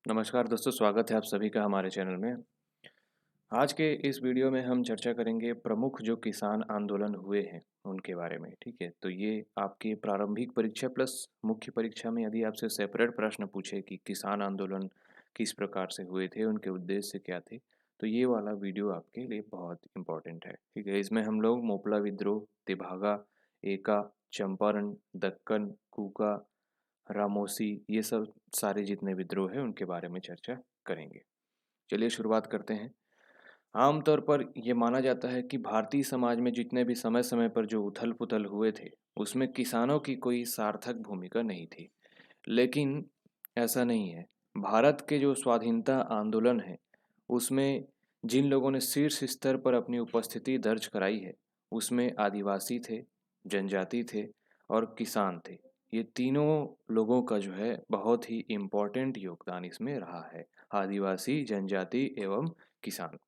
नमस्कार दोस्तों, स्वागत है आप सभी का हमारे चैनल में। आज के इस वीडियो में हम चर्चा करेंगे प्रमुख जो किसान आंदोलन हुए हैं उनके बारे में। ठीक है, तो ये आपकी प्रारंभिक परीक्षा प्लस मुख्य परीक्षा में यदि आपसे सेपरेट प्रश्न पूछे कि किसान आंदोलन किस प्रकार से हुए थे, उनके उद्देश्य क्या थे, तो ये वाला वीडियो आपके लिए बहुत इम्पोर्टेंट है। ठीक है, इसमें हम लोग मोपला विद्रोह, तेभागा, एका, चंपारण, दक्कन, कूका, रामोसी, ये सब सारे जितने विद्रोह हैं उनके बारे में चर्चा करेंगे। चलिए शुरुआत करते हैं। आमतौर पर ये माना जाता है कि भारतीय समाज में जितने भी समय समय पर जो उथल पुथल हुए थे, उसमें किसानों की कोई सार्थक भूमिका नहीं थी। लेकिन ऐसा नहीं है। भारत के जो स्वाधीनता आंदोलन है, उसमें जिन लोगों ने शीर्ष स्तर पर अपनी उपस्थिति दर्ज कराई है, उसमें आदिवासी थे, जनजाति थे और किसान थे। ये तीनों लोगों का जो है बहुत ही इम्पोर्टेंट योगदान इसमें रहा है। आदिवासी, जनजाति एवं किसान।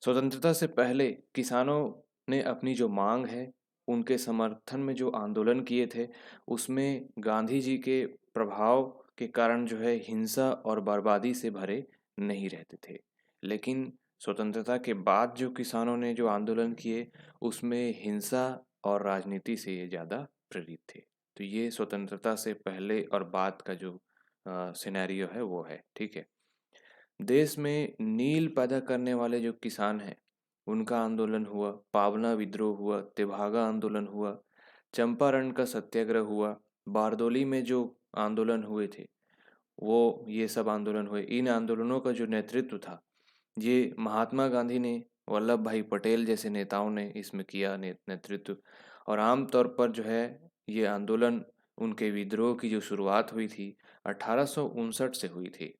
स्वतंत्रता से पहले किसानों ने अपनी जो मांग है, उनके समर्थन में जो आंदोलन किए थे, उसमें गांधी जी के प्रभाव के कारण जो है हिंसा और बर्बादी से भरे नहीं रहते थे। लेकिन स्वतंत्रता के बाद जो किसानों ने जो आंदोलन किए, उसमें हिंसा और राजनीति से ये ज़्यादा प्रेरित थे। तो ये स्वतंत्रता से पहले और बाद का जो सिनेरियो है वो है। ठीक है, देश में नील पैदा करने वाले जो किसान हैं, उनका आंदोलन हुआ, पावना विद्रोह हुआ, तेभागा आंदोलन हुआ, चंपारण का सत्याग्रह हुआ, बारदोली में जो आंदोलन हुए थे, वो ये सब आंदोलन हुए। इन आंदोलनों का जो नेतृत्व था, ये महात्मा गांधी ने, वल्लभ भाई पटेल जैसे नेताओं ने इसमें किया नेतृत्व। और आम तौर पर जो है ये आंदोलन, उनके विद्रोह की जो शुरुआत हुई थी 1859 से हुई थी।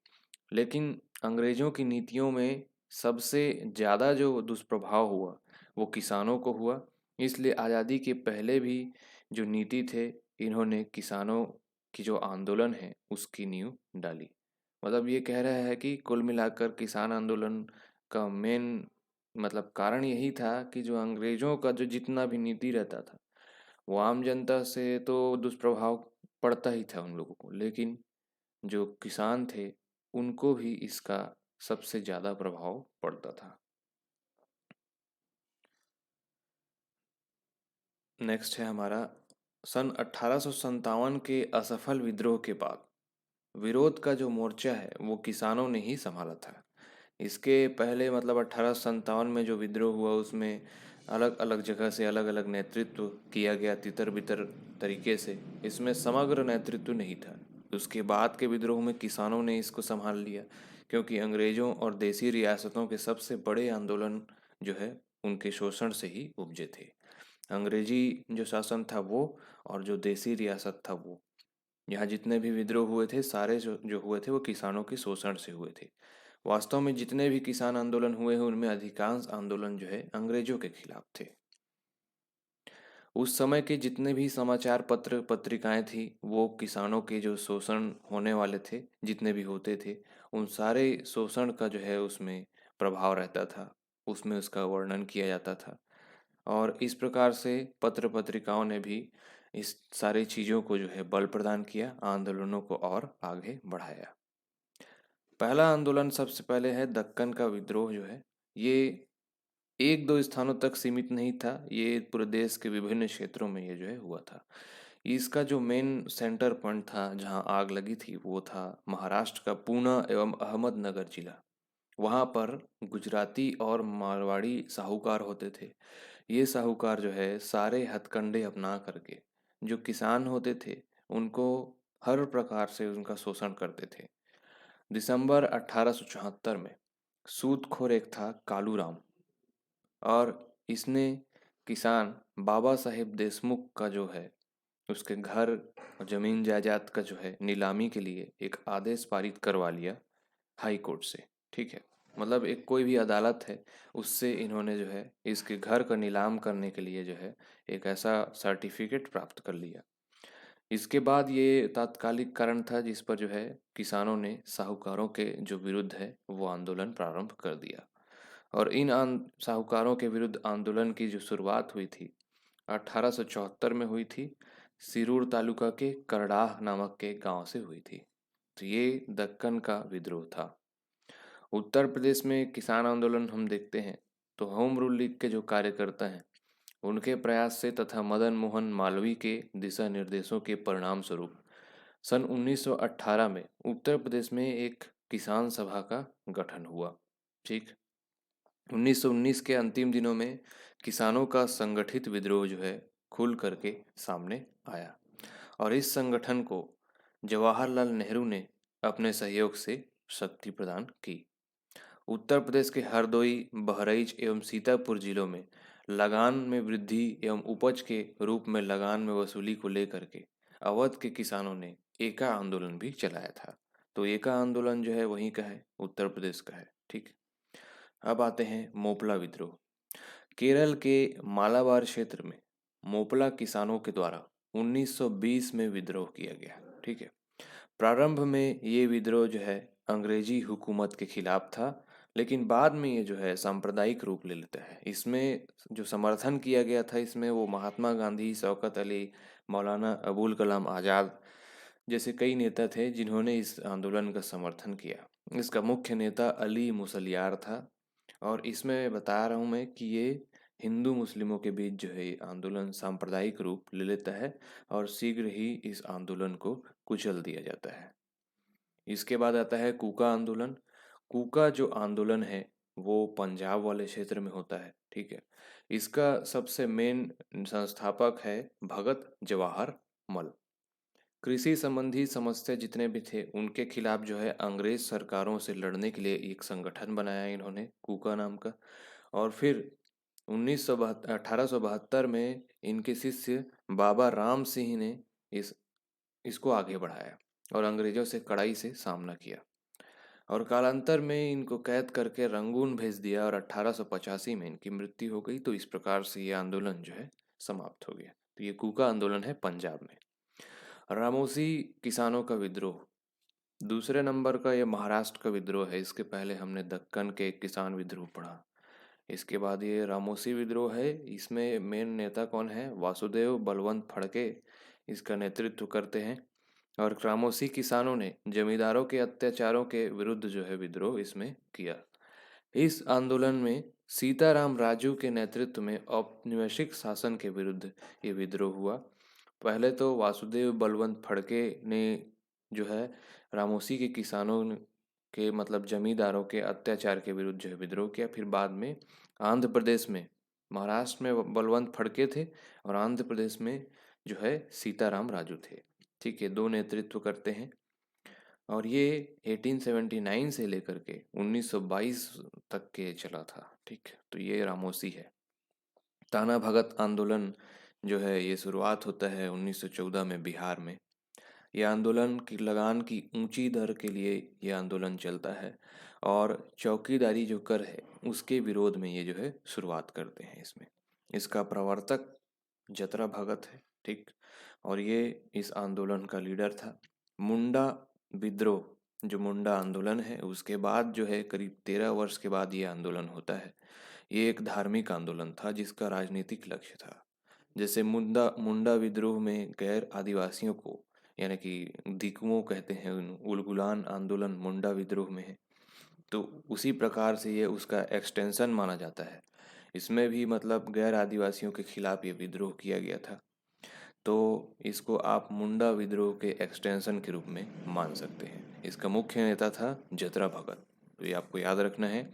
लेकिन अंग्रेज़ों की नीतियों में सबसे ज़्यादा जो दुष्प्रभाव हुआ, वो किसानों को हुआ। इसलिए आज़ादी के पहले भी जो नीति थे, इन्होंने किसानों की जो आंदोलन है, उसकी नींव डाली। मतलब ये कह रहा है कि कुल मिलाकर किसान आंदोलन का मेन मतलब कारण यही था कि जो अंग्रेज़ों का जो जितना भी नीति रहता था, वो आम जनता से तो दुष्प्रभाव पड़ता ही था उन लोगों को, लेकिन जो किसान थे, उनको भी इसका सबसे ज़्यादा प्रभाव पड़ता था। नेक्स्ट है हमारा सन 1857 के असफल विद्रोह के बाद विरोध का जो मोर्चा है, वो किसानों ने ही संभाला था। इसके पहले मतलब 1857 में जो विद्रोह हुआ, उसमें अलग अलग जगह से अलग अलग नेतृत्व किया गया, तितर बितर तरीके से। इसमें समग्र नेतृत्व नहीं था। उसके बाद के विद्रोह में किसानों ने इसको संभाल लिया, क्योंकि अंग्रेज़ों और देसी रियासतों के सबसे बड़े आंदोलन जो है, उनके शोषण से ही उपजे थे। अंग्रेजी जो शासन था वो, और जो देसी रियासत था वो। यहाँ जितने भी विद्रोह हुए थे, सारे जो जो हुए थे वो किसानों के शोषण से हुए थे। वास्तव में जितने भी किसान आंदोलन हुए हैं, उनमें अधिकांश आंदोलन जो है अंग्रेजों के खिलाफ थे। उस समय के जितने भी समाचार पत्र पत्रिकाएं थी, वो किसानों के जो शोषण होने वाले थे, जितने भी होते थे, उन सारे शोषण का जो है उसमें प्रभाव रहता था, उसमें उसका वर्णन किया जाता था। और इस प्रकार से पत्र पत्रिकाओं ने भी इस सारी चीज़ों को जो है बल प्रदान किया, आंदोलनों को और आगे बढ़ाया। पहला आंदोलन सबसे पहले है दक्कन का विद्रोह जो है, ये एक दो स्थानों तक सीमित नहीं था, ये पूरे देश के विभिन्न क्षेत्रों में ये जो है हुआ था। इसका जो मेन सेंटर पॉइंट था जहाँ आग लगी थी, वो था महाराष्ट्र का पूना एवं अहमदनगर जिला। वहाँ पर गुजराती और मारवाड़ी साहूकार होते थे। ये साहूकार जो है सारे हथकंडे अपना करके जो किसान होते थे, उनको हर प्रकार से उनका शोषण करते थे। दिसंबर 1874 में सूदखोर एक था कालूराम, और इसने किसान बाबा साहेब देशमुख का जो है उसके घर और जमीन जायदाद का जो है नीलामी के लिए एक आदेश पारित करवा लिया हाई कोर्ट से। ठीक है, मतलब एक कोई भी अदालत है, उससे इन्होंने जो है इसके घर का नीलाम करने के लिए जो है एक ऐसा सर्टिफिकेट प्राप्त कर लिया। इसके बाद ये तात्कालिक कारण था जिस पर जो है किसानों ने साहूकारों के जो विरुद्ध है वो आंदोलन प्रारंभ कर दिया। और इन साहूकारों के विरुद्ध आंदोलन की जो शुरुआत हुई थी 1874 में हुई थी। सिरूर तालुका के करडाह नामक के गांव से हुई थी। तो ये दक्कन का विद्रोह था। उत्तर प्रदेश में किसान आंदोलन हम देखते हैं तो होम रूल लीग के जो कार्यकर्ता हैं उनके प्रयास से तथा मदन मोहन मालवीय के दिशा निर्देशों के परिणाम स्वरूप सन 1918 में उत्तर प्रदेश में एक किसान सभा का गठन हुआ। ठीक। 1919 के अंतिम दिनों में किसानों का संगठित विद्रोह जो है खुल करके सामने आया और इस संगठन को जवाहरलाल नेहरू ने अपने सहयोग से शक्ति प्रदान की। उत्तर प्रदेश के हरदोई, बहराइच एवं सीतापुर जिलों में लगान में वृद्धि एवं उपज के रूप में लगान में वसूली को लेकर के अवध के किसानों ने एका आंदोलन भी चलाया था। तो एका आंदोलन जो है वहीं का है, उत्तर प्रदेश का है। ठीक। अब आते हैं मोपला विद्रोह। केरल के मालाबार क्षेत्र में मोपला किसानों के द्वारा 1920 में विद्रोह किया गया। ठीक है। प्रारंभ में ये विद्रोह जो है अंग्रेजी हुकूमत के खिलाफ था, लेकिन बाद में ये जो है सांप्रदायिक रूप ले लेता है। इसमें जो समर्थन किया गया था इसमें वो महात्मा गांधी, शौकत अली, मौलाना अबुल कलाम आज़ाद जैसे कई नेता थे जिन्होंने इस आंदोलन का समर्थन किया। इसका मुख्य नेता अली मुसलियार था और इसमें बता रहा हूँ मैं कि ये हिंदू मुस्लिमों के बीच जो है ये आंदोलन सांप्रदायिक रूप ले लेता है और शीघ्र ही इस आंदोलन को कुचल दिया जाता है। इसके बाद आता है कूका आंदोलन। कूका जो आंदोलन है वो पंजाब वाले क्षेत्र में होता है। ठीक है। इसका सबसे मेन संस्थापक है भगत जवाहर मल। कृषि संबंधी समस्या जितने भी थे उनके खिलाफ जो है अंग्रेज सरकारों से लड़ने के लिए एक संगठन बनाया इन्होंने कूका नाम का। और फिर 1872 में इनके शिष्य बाबा राम सिंह ने इस इसको आगे बढ़ाया और अंग्रेजों से कड़ाई से सामना किया और कालांतर में इनको कैद करके रंगून भेज दिया और 1885 में इनकी मृत्यु हो गई। तो इस प्रकार से ये आंदोलन जो है समाप्त हो गया। तो ये कूका आंदोलन है पंजाब में। रामोसी किसानों का विद्रोह दूसरे नंबर का, ये महाराष्ट्र का विद्रोह है। इसके पहले हमने दक्कन के किसान विद्रोह पढ़ा। इसके बाद ये रामोसी विद्रोह है। इसमें मेन नेता कौन है? वासुदेव बलवंत फड़के इसका नेतृत्व करते हैं और रामोसी किसानों ने जमींदारों के अत्याचारों के विरुद्ध जो है विद्रोह इसमें किया। इस आंदोलन में सीताराम राजू के नेतृत्व में औपनिवेशिक शासन के विरुद्ध ये विद्रोह हुआ। पहले तो वासुदेव बलवंत फड़के ने जो है रामोसी के किसानों के मतलब जमींदारों के अत्याचार के विरुद्ध जो है विद्रोह किया। फिर बाद में आंध्र प्रदेश में, महाराष्ट्र में बलवंत फड़के थे और आंध्र प्रदेश में जो है सीताराम राजू थे। ठीक है, दो नेतृत्व करते हैं और ये 1879 से लेकर के 1922 तक के चला था। ठीक, तो ये रामोसी है। ताना भगत आंदोलन जो है ये शुरुआत होता है 1914 में बिहार में। ये आंदोलन की लगान की ऊंची दर के लिए ये आंदोलन चलता है और चौकीदारी जो कर है उसके विरोध में ये जो है शुरुआत करते हैं इसमें। इसका प्रवर्तक जतरा भगत है। ठीक, और ये इस आंदोलन का लीडर था। मुंडा विद्रोह जो मुंडा आंदोलन है उसके बाद जो है करीब 13 वर्ष के बाद ये आंदोलन होता है। ये एक धार्मिक आंदोलन था जिसका राजनीतिक लक्ष्य था। जैसे मुंडा मुंडा विद्रोह में गैर आदिवासियों को यानी कि दिकुओं कहते हैं, उलगुलान आंदोलन मुंडा विद्रोह में है। तो उसी प्रकार से ये उसका एक्सटेंशन माना जाता है। इसमें भी मतलब गैर आदिवासियों के खिलाफ ये विद्रोह किया गया था। तो इसको आप मुंडा विद्रोह के एक्सटेंशन के रूप में मान सकते हैं। इसका मुख्य नेता था जतरा भगत। तो ये आपको याद रखना है।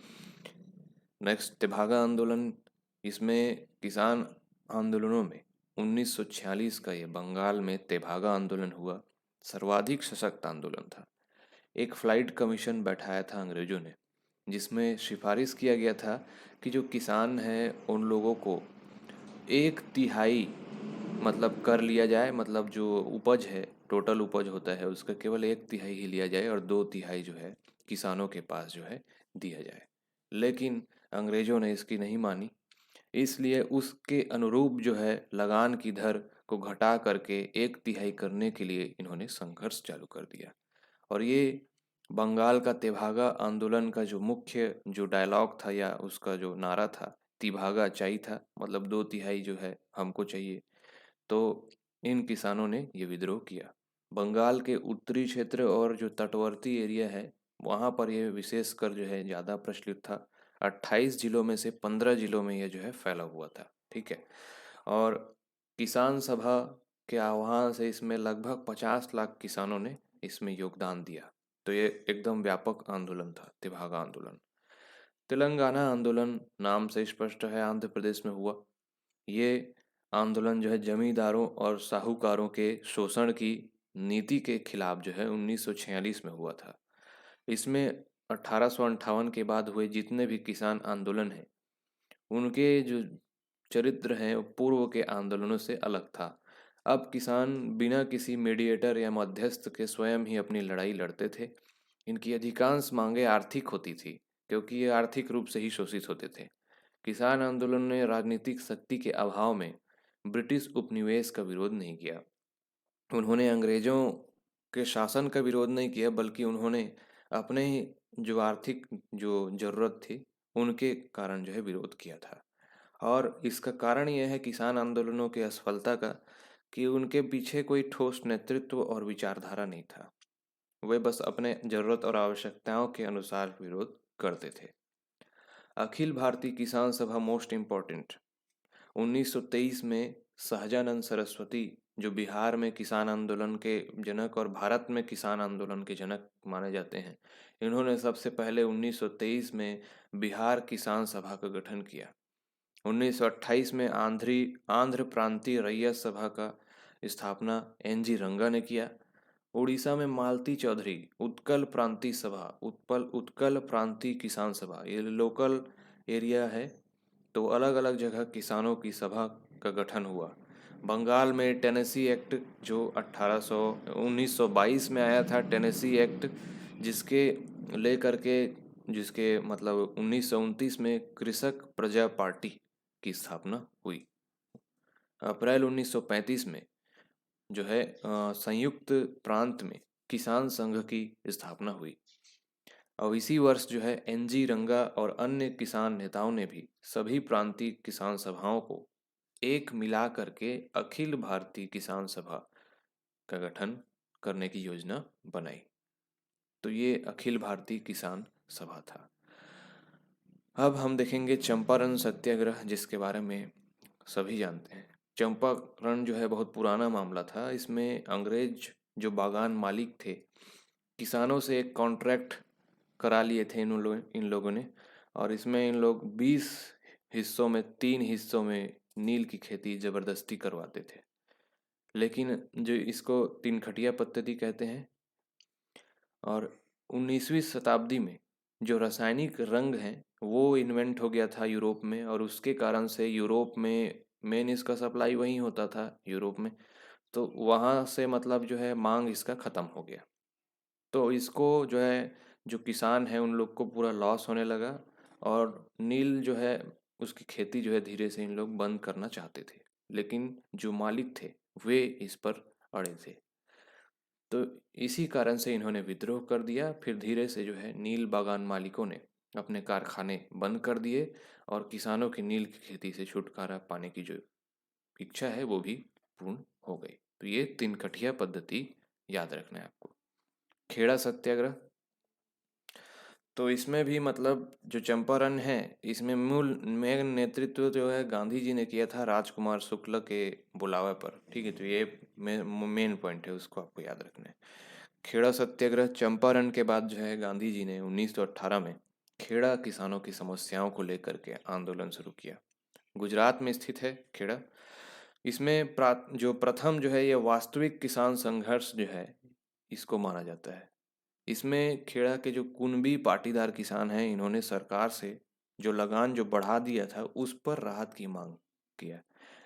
नेक्स्ट तेभागा आंदोलन। इसमें किसान आंदोलनों में 1946 का ये बंगाल में तेभागा आंदोलन हुआ। सर्वाधिक सशक्त आंदोलन था। एक फ्लाइट कमीशन बैठाया था अंग्रेजों ने जिसमें सिफारिश किया गया था कि जो किसान हैं उन लोगों को 1/3 मतलब कर लिया जाए, मतलब जो उपज है टोटल उपज होता है उसका केवल 1/3 ही लिया जाए और 2/3 जो है किसानों के पास जो है दिया जाए। लेकिन अंग्रेजों ने इसकी नहीं मानी, इसलिए उसके अनुरूप जो है लगान की दर को घटा करके 1/3 करने के लिए इन्होंने संघर्ष चालू कर दिया। और ये बंगाल का तेभागा आंदोलन का जो मुख्य जो डायलॉग था या उसका जो नारा था, तिभागा चाहिए था, मतलब 2/3 जो है हमको चाहिए। तो इन किसानों ने ये विद्रोह किया। बंगाल के उत्तरी क्षेत्र और जो तटवर्ती एरिया है वहाँ पर ये विशेषकर जो है ज़्यादा प्रचलित था। 28 जिलों में से 15 जिलों में ये जो है फैला हुआ था, ठीक है। और किसान सभा के आह्वान से इसमें लगभग 50 लाख किसानों ने इसमें योगदान दिया। तो ये एकदम व्यापक आंदोलन था, तेभागा आंदोलन। तेलंगाना आंदोलन नाम से स्पष्ट है आंध्र प्रदेश में हुआ। ये आंदोलन जो है जमींदारों और साहूकारों के शोषण की नीति के खिलाफ जो है 1946 में हुआ था। इसमें 1858 के बाद हुए जितने भी किसान आंदोलन हैं उनके जो चरित्र हैं वो पूर्व के आंदोलनों से अलग था। अब किसान बिना किसी मीडिएटर या मध्यस्थ के स्वयं ही अपनी लड़ाई लड़ते थे। इनकी अधिकांश मांगे आर्थिक होती थी क्योंकि ये आर्थिक रूप से ही शोषित होते थे। किसान आंदोलन ने राजनीतिक शक्ति के अभाव में ब्रिटिश उपनिवेश का विरोध नहीं किया। उन्होंने अंग्रेजों के शासन का विरोध नहीं किया बल्कि उन्होंने अपने ही जो आर्थिक जो जरूरत थी उनके कारण जो है विरोध किया था। और इसका कारण यह है किसान आंदोलनों की असफलता का कि उनके पीछे कोई ठोस नेतृत्व और विचारधारा नहीं था। वे बस अपने जरूरत और आवश्यकताओं के अनुसार विरोध करते थे। अखिल भारतीय किसान सभा मोस्ट इम्पोर्टेंट 1923 में सहजानंद सरस्वती जो बिहार में किसान आंदोलन के जनक और भारत में किसान आंदोलन के जनक माने जाते हैं, इन्होंने सबसे पहले 1923 में बिहार किसान सभा का गठन किया। 1928 में आंध्र प्रांतीय रैयत सभा का स्थापना एनजी रंगा ने किया। उड़ीसा में मालती चौधरी उत्कल प्रांतीय सभा उत्कल प्रांतीय किसान सभा, ये लोकल एरिया है तो अलग अलग जगह किसानों की सभा का गठन हुआ। बंगाल में टेनेसी एक्ट जो 1922 में आया था, टेनेसी एक्ट जिसके लेकर के जिसके मतलब 1929 में कृषक प्रजा पार्टी की स्थापना हुई। अप्रैल 1935 में जो है संयुक्त प्रांत में किसान संघ की स्थापना हुई। और इसी वर्ष जो है एनजी रंगा और अन्य किसान नेताओं ने भी सभी प्रांतीय किसान सभाओं को एक मिला करके अखिल भारतीय किसान सभा का गठन करने की योजना बनाई। तो ये अखिल भारतीय किसान सभा था। अब हम देखेंगे चंपारण सत्याग्रह जिसके बारे में सभी जानते हैं। चंपारण जो है बहुत पुराना मामला था। इसमें अंग्रेज जो बागान मालिक थे किसानों से एक कॉन्ट्रैक्ट करा लिए थे इन लोगों ने, और इसमें इन लोग 20 हिस्सों में 3 हिस्सों में नील की खेती ज़बरदस्ती करवाते थे। लेकिन जो इसको तिनखटिया पद्धति कहते हैं। और 19वीं शताब्दी में जो रासायनिक रंग हैं वो इन्वेंट हो गया था यूरोप में, और उसके कारण से यूरोप में मेन इसका सप्लाई वहीं होता था यूरोप में, तो वहाँ से मतलब जो है मांग इसका ख़त्म हो गया। तो इसको जो है जो किसान है उन लोग को पूरा लॉस होने लगा, और नील जो है उसकी खेती जो है धीरे से इन लोग बंद करना चाहते थे, लेकिन जो मालिक थे वे इस पर अड़े थे। तो इसी कारण से इन्होंने विद्रोह कर दिया। फिर धीरे से जो है नील बागान मालिकों ने अपने कारखाने बंद कर दिए और किसानों की नील की खेती से छुटकारा पाने की जो इच्छा है वो भी पूर्ण हो गई। तो ये तिनकठिया पद्धति याद रखना है आपको। खेड़ा सत्याग्रह, तो इसमें भी मतलब जो चंपारण है इसमें मूल मेन नेतृत्व जो है गांधी जी ने किया था राजकुमार शुक्ल के बुलावे पर, ठीक है। तो ये मेन पॉइंट है, उसको आपको याद रखना है। खेड़ा सत्याग्रह चंपारण के बाद जो है गांधी जी ने 1918 में खेड़ा किसानों की समस्याओं को लेकर के आंदोलन शुरू किया। गुजरात में स्थित है खेड़ा। इसमें जो प्रथम जो है ये वास्तविक किसान संघर्ष जो है इसको माना जाता है। इसमें खेड़ा के जो कुनबी पाटीदार किसान हैं इन्होंने सरकार से जो लगान जो बढ़ा दिया था उस पर राहत की मांग किया,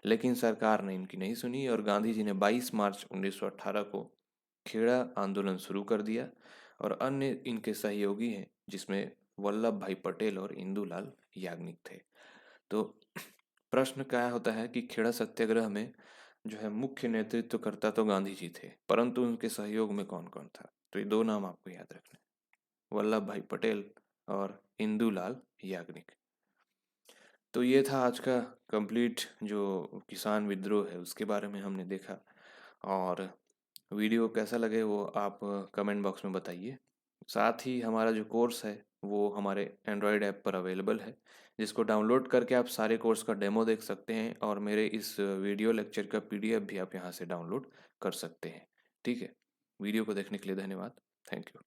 लेकिन सरकार ने इनकी नहीं सुनी और गांधी जी ने 22 मार्च 1918 को खेड़ा आंदोलन शुरू कर दिया। और अन्य इनके सहयोगी हैं जिसमें वल्लभ भाई पटेल और इंदुलाल याग्निक थे। तो प्रश्न क्या होता है कि खेड़ा सत्याग्रह में जो है मुख्य नेतृत्वकर्ता तो गांधी जी थे, परंतु उनके सहयोग में कौन कौन था? तो ये दो नाम आपको याद रखने हैं, वल्लभ भाई पटेल और इंदुलाल याग्निक। तो ये था आज का कंप्लीट जो किसान विद्रोह है उसके बारे में हमने देखा। और वीडियो कैसा लगे वो आप कमेंट बॉक्स में बताइए। साथ ही हमारा जो कोर्स है वो हमारे एंड्रॉयड ऐप पर अवेलेबल है, जिसको डाउनलोड करके आप सारे कोर्स का डेमो देख सकते हैं और मेरे इस वीडियो लेक्चर का पीडीएफ भी आप यहाँ से डाउनलोड कर सकते हैं। ठीक है, वीडियो को देखने के लिए धन्यवाद। Thank you.